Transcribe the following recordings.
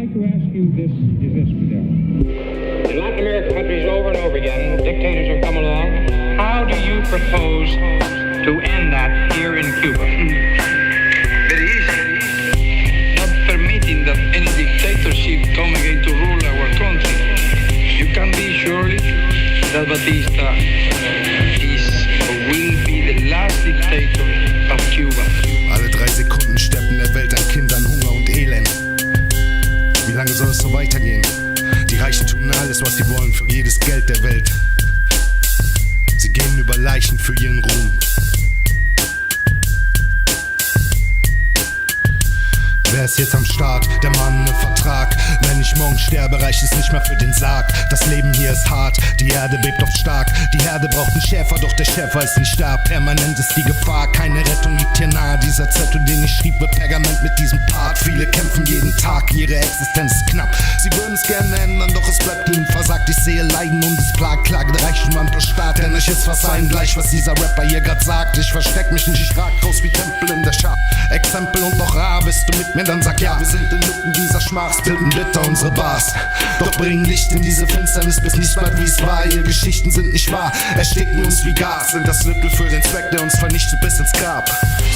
like to ask you this, Fidel. In Latin American countries over and over again, dictators have come along. How do you propose to end that here in Cuba? Very easy. Not permitting that any dictatorship come again to rule our country. You can be sure that Batista is or will be the last dictator of Cuba. Alle 3 Sekunden sterbt in der Welt ein Kind an Hunger und Elend. Wie lange soll es so weitergehen? Die Reichen tun alles, was sie wollen, für jedes Geld der Welt. Sie gehen über Leichen für ihren Ruhm. Wer ist jetzt am Start? Der Mann im Vertrag. Wenn ich morgen sterbe, reicht es nicht mehr für den Sarg. Das Leben hier ist hart, die Erde bebt oft stark. Die Herde braucht einen Schäfer, doch der Schäfer ist nicht da. Permanent ist die Gefahr, keine Rettung liegt hier nahe. Dieser Zettel, den ich schrieb, wird Pergament mit diesem Part. Viele kämpfen jeden Tag, ihre Existenz ist knapp. Sie würden es gerne ändern, doch es bleibt ihnen versagt. Ich sehe Leiden und es plagt, Klage der Reichtum per Staat. Denn euch ist fast allen gleich, was dieser Rapper hier grad sagt. Ich versteck mich nicht, ich rag raus wie Tempel in der Schar. Exempel und doch rar, bist du mit mir, dann sag ja. Wir sind inmitten dieser Schmachs, tilten bitter unsere Bars. Doch bringen Licht in diese Finsternis, bis nicht bald wie es war. Ihre Geschichten sind nicht wahr, ersticken uns wie Gas. Sind das Mittel für den Zweck, der uns vernichtet bis ins Grab.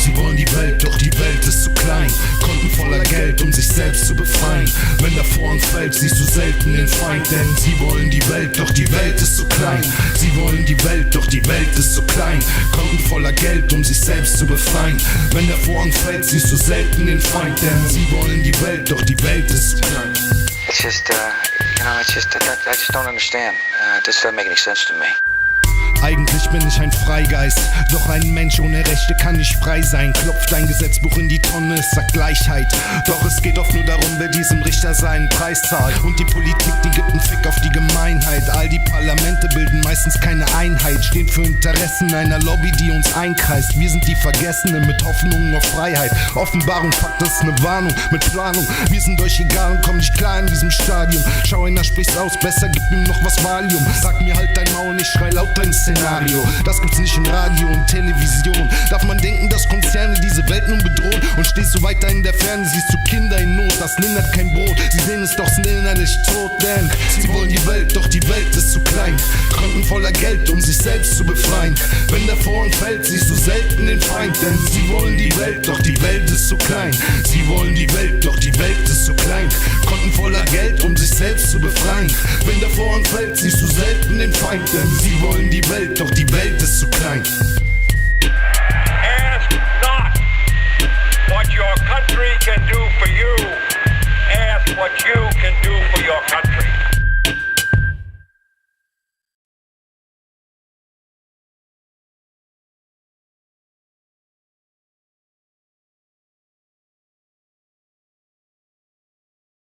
Sie wollen die Welt, doch die Welt ist zu klein. Konten voller Geld, um sich selbst zu befreien. Wenn der Vorhang fällt, siehst du selten den Feind. Denn sie wollen die Welt, doch die Welt ist zu klein. Sie wollen die Welt, doch die Welt ist zu klein. Konten voller Geld, um sich selbst zu befreien. Wenn der Vorhang fällt, siehst du selten den Feind. Denn sie wollen die Welt, doch die Welt ist zu klein. It's just, I just don't understand. This doesn't make any sense to me. Eigentlich bin ich ein Freigeist, doch ein Mensch ohne Rechte kann nicht frei sein. Klopft ein Gesetzbuch in die Tonne, es sagt Gleichheit. Doch es geht oft nur darum, wer diesem Richter seinen Preis zahlt. Und die Politik, die gibt einen Fick auf die Gemeinheit. All die Parlamente bilden meistens keine Einheit, stehen für Interessen einer Lobby, die uns einkreist. Wir sind die Vergessenen mit Hoffnung auf Freiheit. Offenbarung, Fakt, das ist eine Warnung mit Planung. Wir sind euch egal und kommen nicht klar in diesem Stadium. Schau einer, sprich's aus, besser gib ihm noch was Valium. Sag mir halt dein Maul, ich schrei laut dein Szenario. Das gibt's nicht in Radio und Television. Darf man denken, dass Konzerne diese Welt nun bedrohen? Und stehst du weiter in der Ferne, siehst du Kinder in Not. Das lindert kein Brot, sie sehen es doch, sind innerlich tot. Denn sie wollen die Welt, doch die Welt ist zu klein. Konten voller Geld, um sich selbst zu befreien. Wenn der Vorhang fällt, siehst du selten den Feind. Denn sie wollen die Welt, doch die Welt ist zu klein. Sie wollen die Welt, doch die Welt ist zu klein. Konten voller Geld, um sich selbst zu befreien. Wenn der Vorhang fällt, siehst du selten den Feind. Denn sie wollen die Welt, doch die Welt ist zu klein. Ask not what your country can do for you. Ask what you can do